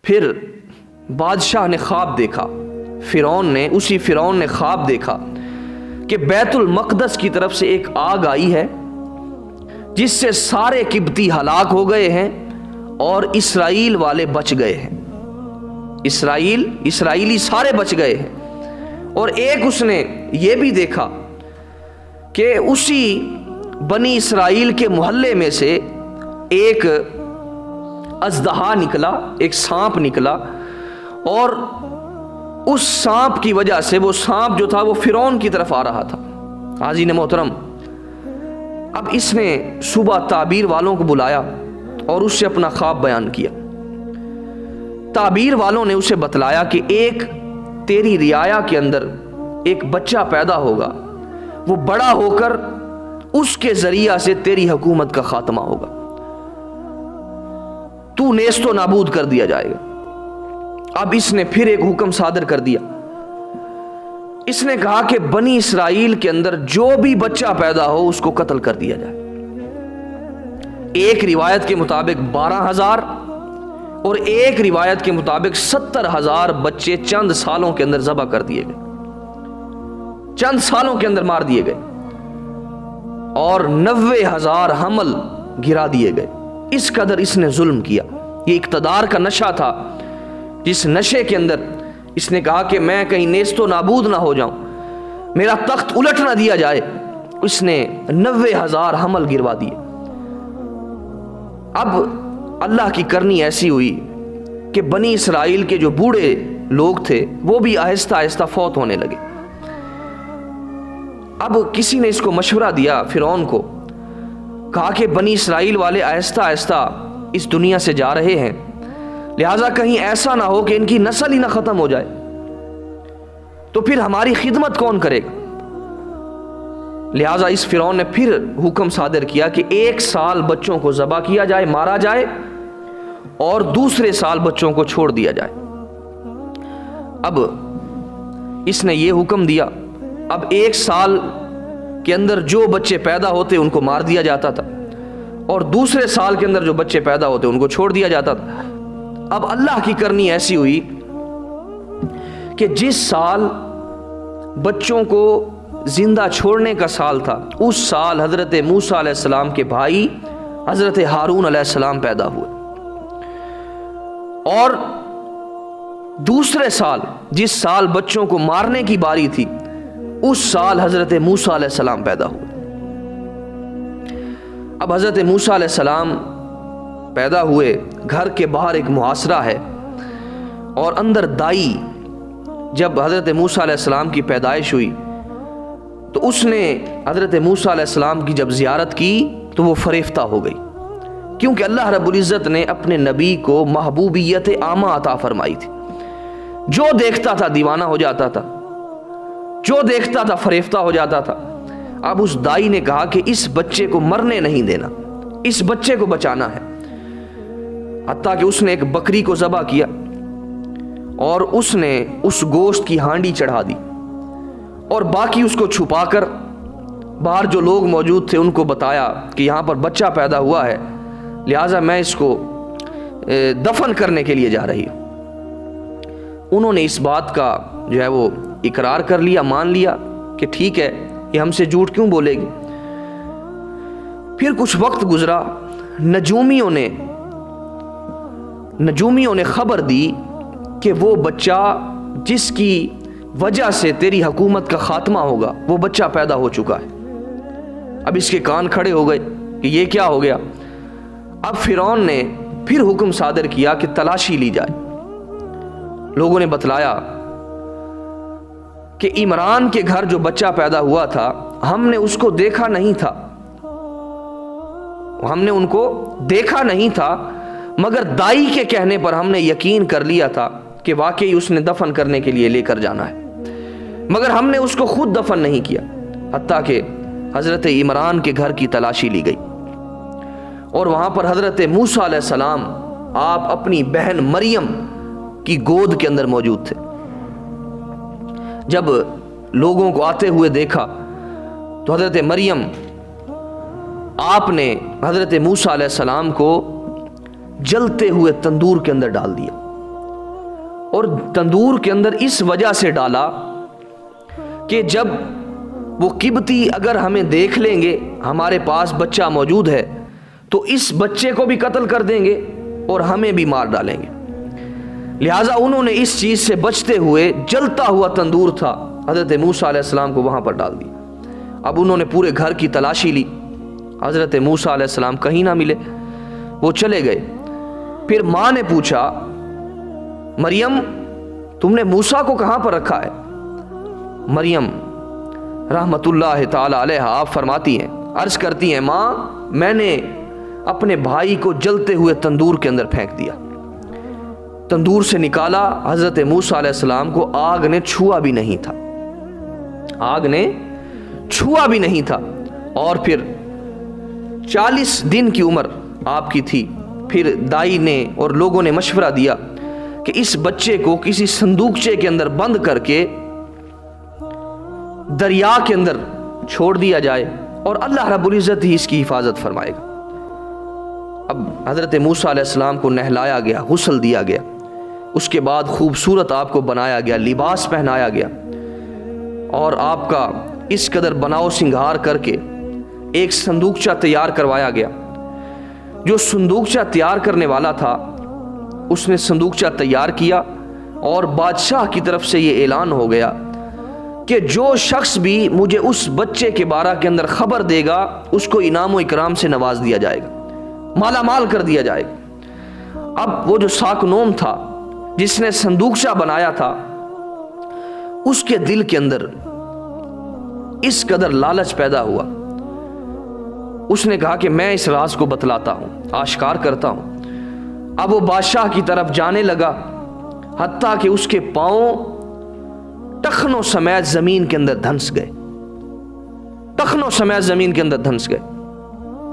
پھر بادشاہ نے خواب دیکھا، اسی فرعون نے خواب دیکھا کہ بیت المقدس کی طرف سے ایک آگ آئی ہے جس سے سارے قبطی ہلاک ہو گئے ہیں اور اسرائیل والے بچ گئے ہیں، اسرائیلی سارے بچ گئے ہیں۔ اور ایک اس نے یہ بھی دیکھا کہ اسی بنی اسرائیل کے محلے میں سے ایک اژدہا نکلا، ایک سانپ نکلا، اور اس سانپ کی وجہ سے وہ سانپ جو تھا وہ فرعون کی طرف آ رہا تھا۔ حاضرین محترم، اب اس نے صبح تعبیر والوں کو بلایا اور اس سے اپنا خواب بیان کیا۔ تعبیر والوں نے اسے بتلایا کہ ایک تیری رعایا کے اندر ایک بچہ پیدا ہوگا، وہ بڑا ہو کر اس کے ذریعہ سے تیری حکومت کا خاتمہ ہوگا، تو نیست و نابود کر دیا جائے گا۔ اب اس نے پھر ایک حکم صادر کر دیا، اس نے کہا کہ بنی اسرائیل کے اندر جو بھی بچہ پیدا ہو اس کو قتل کر دیا جائے۔ ایک روایت کے مطابق 12,000 اور ایک روایت کے مطابق 70,000 بچے چند سالوں کے اندر ذبح کر دیے گئے، چند سالوں کے اندر مار دیے گئے، اور 90,000 حمل گرا دیے گئے۔ اس قدر اس نے ظلم کیا۔ یہ اقتدار کا نشہ تھا، جس نشے کے اندر اس نے کہا کہ میں کہیں نیست و نابود نہ ہو جاؤں، میرا تخت الٹ نہ دیا جائے۔ اس نے 90,000 حمل گروا دیے۔ اب اللہ کی کرنی ایسی ہوئی کہ بنی اسرائیل کے جو بوڑھے لوگ تھے وہ بھی آہستہ آہستہ فوت ہونے لگے۔ اب کسی نے اس کو مشورہ دیا، فرعون کو کہا کہ بنی اسرائیل والے آہستہ آہستہ اس دنیا سے جا رہے ہیں، لہٰذا کہیں ایسا نہ ہو کہ ان کی نسل ہی نہ ختم ہو جائے، تو پھر ہماری خدمت کون کرے گا؟ لہٰذا اس فرعون نے پھر حکم صادر کیا کہ 1 سال بچوں کو ذبح کیا جائے، مارا جائے، اور دوسرے سال بچوں کو چھوڑ دیا جائے۔ اب اس نے یہ حکم دیا، اب 1 سال کے اندر جو بچے پیدا ہوتے ان کو مار دیا جاتا تھا، اور دوسرے سال کے اندر جو بچے پیدا ہوتے ان کو چھوڑ دیا جاتا تھا۔ اب اللہ کی کرنی ایسی ہوئی کہ جس سال بچوں کو زندہ چھوڑنے کا سال تھا، اس سال حضرت موسیٰ علیہ السلام کے بھائی حضرت ہارون علیہ السلام پیدا ہوئے، اور دوسرے سال جس سال بچوں کو مارنے کی باری تھی اس سال حضرت موسیٰ علیہ السلام پیدا ہوئے۔ اب حضرت موسیٰ علیہ السلام پیدا ہوئے، گھر کے باہر ایک محاصرہ ہے، اور اندر دائی، جب حضرت موسیٰ علیہ السلام کی پیدائش ہوئی تو اس نے حضرت موسیٰ علیہ السلام کی جب زیارت کی تو وہ فریفتہ ہو گئی، کیونکہ اللہ رب العزت نے اپنے نبی کو محبوبیت عامہ عطا فرمائی تھی۔ جو دیکھتا تھا دیوانہ ہو جاتا تھا، جو دیکھتا تھا فریفتہ ہو جاتا تھا۔ اب اس دائی نے کہا کہ اس بچے کو مرنے نہیں دینا، اس بچے کو بچانا ہے، حتیٰ کہ اس نے ایک بکری کو ذبح کیا اور اس نے اس گوشت کی ہانڈی چڑھا دی، اور باقی اس کو چھپا کر باہر جو لوگ موجود تھے ان کو بتایا کہ یہاں پر بچہ پیدا ہوا ہے، لہٰذا میں اس کو دفن کرنے کے لیے جا رہی ہوں۔ انہوں نے اس بات کا جو ہے وہ اقرار کر لیا، مان لیا کہ ٹھیک ہے، یہ ہم سے جھوٹ کیوں بولے گی۔ پھر کچھ وقت گزرا، نجومیوں نے خبر دی کہ وہ بچہ جس کی وجہ سے تیری حکومت کا خاتمہ ہوگا وہ بچہ پیدا ہو چکا ہے۔ اب اس کے کان کھڑے ہو گئے کہ یہ کیا ہو گیا۔ اب فرعون نے پھر حکم صادر کیا کہ تلاشی لی جائے۔ لوگوں نے بتلایا کہ عمران کے گھر جو بچہ پیدا ہوا تھا ہم نے اس کو دیکھا نہیں تھا، ہم نے ان کو دیکھا نہیں تھا، مگر دائی کے کہنے پر ہم نے یقین کر لیا تھا کہ واقعی اس نے دفن کرنے کے لیے لے کر جانا ہے، مگر ہم نے اس کو خود دفن نہیں کیا۔ حتیٰ کہ حضرت عمران کے گھر کی تلاشی لی گئی، اور وہاں پر حضرت موسیٰ علیہ السلام آپ اپنی بہن مریم کی گود کے اندر موجود تھے۔ جب لوگوں کو آتے ہوئے دیکھا تو حضرت مریم آپ نے حضرت موسیٰ علیہ السلام کو جلتے ہوئے تندور کے اندر ڈال دیا، اور تندور کے اندر اس وجہ سے ڈالا کہ جب وہ قبطی اگر ہمیں دیکھ لیں گے ہمارے پاس بچہ موجود ہے تو اس بچے کو بھی قتل کر دیں گے اور ہمیں بھی مار ڈالیں گے. لہٰذا انہوں نے اس چیز سے بچتے ہوئے جلتا ہوا تندور تھا حضرت موسیٰ علیہ السلام کو وہاں پر ڈال دیا. اب انہوں نے پورے گھر کی تلاشی لی, حضرت موسیٰ علیہ السلام کہیں نہ ملے, وہ چلے گئے. پھر ماں نے پوچھا, مریم تم نے موسیٰ کو کہاں پر رکھا ہے؟ مریم رحمت اللہ تعالی علیہ آپ فرماتی ہیں, عرض کرتی ہیں, ماں میں نے اپنے بھائی کو جلتے ہوئے تندور کے اندر پھینک دیا. تندور سے نکالا, حضرت موسیٰ علیہ السلام کو آگ نے چھوا بھی نہیں تھا, آگ نے چھوا بھی نہیں تھا. اور پھر 40 دن کی عمر آپ کی تھی. پھر دائی نے اور لوگوں نے مشورہ دیا کہ اس بچے کو کسی صندوقچے کے اندر بند کر کے دریا کے اندر چھوڑ دیا جائے اور اللہ رب العزت ہی اس کی حفاظت فرمائے گا. اب حضرت موسیٰ علیہ السلام کو نہلایا گیا, غسل دیا گیا, اس کے بعد خوبصورت آپ کو بنایا گیا, لباس پہنایا گیا اور آپ کا اس قدر بناؤ سنگھار کر کے ایک صندوقچہ تیار کروایا گیا. جو صندوقچہ تیار کرنے والا تھا اس نے صندوقچہ تیار کیا اور بادشاہ کی طرف سے یہ اعلان ہو گیا کہ جو شخص بھی مجھے اس بچے کے بارے کے اندر خبر دے گا اس کو انعام و اکرام سے نواز دیا جائے گا, مالا مال کر دیا جائے گا. اب وہ جو ساکنوم تھا جس نے صندوقچہ بنایا تھا اس کے دل کے اندر اس قدر لالچ پیدا ہوا. اس نے کہا کہ میں اس راز کو بتلاتا ہوں, آشکار کرتا ہوں. اب وہ بادشاہ کی طرف جانے لگا حتیٰ کہ اس کے پاؤں ٹخنوں سمیت زمین کے اندر دھنس گئے, ٹخنوں سمیت زمین کے اندر دھنس گئے.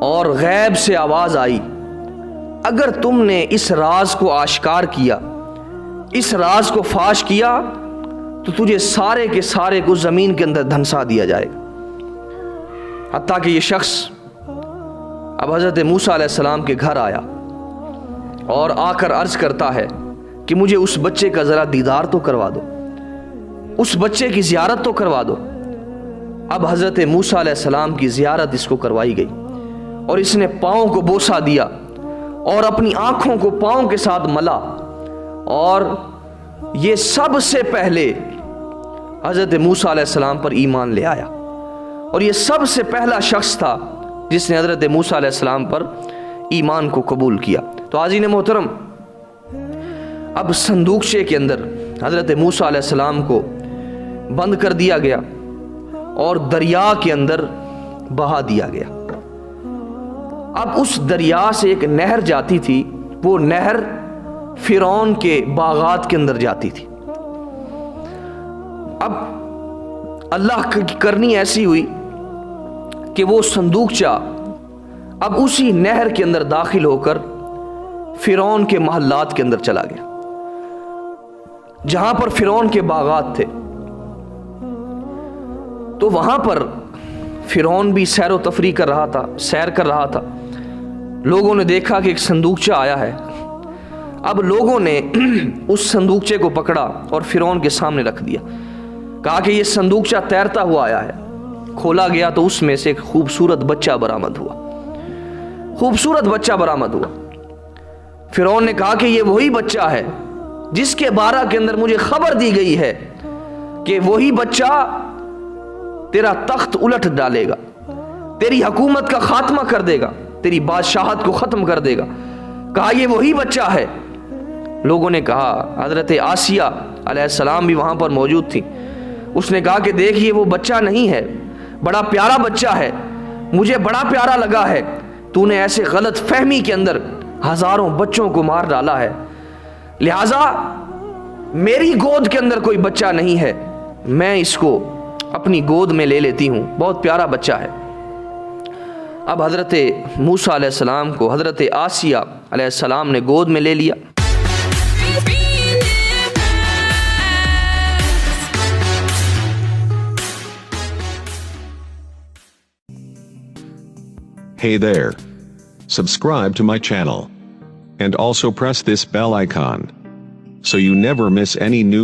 اور غیب سے آواز آئی, اگر تم نے اس راز کو آشکار کیا, اس راز کو فاش کیا تو تجھے سارے کے سارے کو زمین کے اندر دھنسا دیا جائے گا. حتیٰ کہ یہ شخص اب حضرت موسیٰ علیہ السلام کے گھر آیا اور آ کر عرض کرتا ہے کہ مجھے اس بچے کا ذرا دیدار تو کروا دو, اس بچے کی زیارت تو کروا دو. اب حضرت موسیٰ علیہ السلام کی زیارت اس کو کروائی گئی اور اس نے پاؤں کو بوسہ دیا اور اپنی آنکھوں کو پاؤں کے ساتھ ملا. اور یہ سب سے پہلے حضرت موسیٰ علیہ السلام پر ایمان لے آیا اور یہ سب سے پہلا شخص تھا جس نے حضرت موسیٰ علیہ السلام پر ایمان کو قبول کیا. تو عزیزان محترم, اب صندوقچے کے اندر حضرت موسیٰ علیہ السلام کو بند کر دیا گیا اور دریا کے اندر بہا دیا گیا. اب اس دریا سے ایک نہر جاتی تھی, وہ نہر فرعون کے باغات کے اندر جاتی تھی. اب اللہ کی کرنی ایسی ہوئی کہ وہ صندوقچہ اب اسی نہر کے اندر داخل ہو کر فرعون کے محلات کے اندر چلا گیا, جہاں پر فرعون کے باغات تھے. تو وہاں پر فرعون بھی سیر و تفریح کر رہا تھا, سیر کر رہا تھا. لوگوں نے دیکھا کہ ایک صندوقچہ آیا ہے. اب لوگوں نے اس صندوقچے کو پکڑا اور فرعون کے سامنے رکھ دیا, کہا کہ یہ صندوقچہ تیرتا ہوا آیا ہے. کھولا گیا تو اس میں سے ایک خوبصورت بچہ برآمد ہوا, خوبصورت بچہ برآمد ہوا. فرعون نے کہا کہ یہ وہی بچہ ہے جس کے بارے کے اندر مجھے خبر دی گئی ہے کہ وہی بچہ تیرا تخت الٹ ڈالے گا, تیری حکومت کا خاتمہ کر دے گا, تیری بادشاہت کو ختم کر دے گا. کہا یہ وہی بچہ ہے. لوگوں نے کہا, حضرت آسیہ علیہ السلام بھی وہاں پر موجود تھی, اس نے کہا کہ دیکھیے وہ بچہ نہیں ہے, بڑا پیارا بچہ ہے, مجھے بڑا پیارا لگا ہے. تو نے ایسے غلط فہمی کے اندر ہزاروں بچوں کو مار ڈالا ہے, لہٰذا میری گود کے اندر کوئی بچہ نہیں ہے, میں اس کو اپنی گود میں لے لیتی ہوں, بہت پیارا بچہ ہے. اب حضرت موسیٰ علیہ السلام کو حضرت آسیہ علیہ السلام نے گود میں لے لیا. Hey there. Subscribe to my channel. And also press this bell icon. so you never miss any new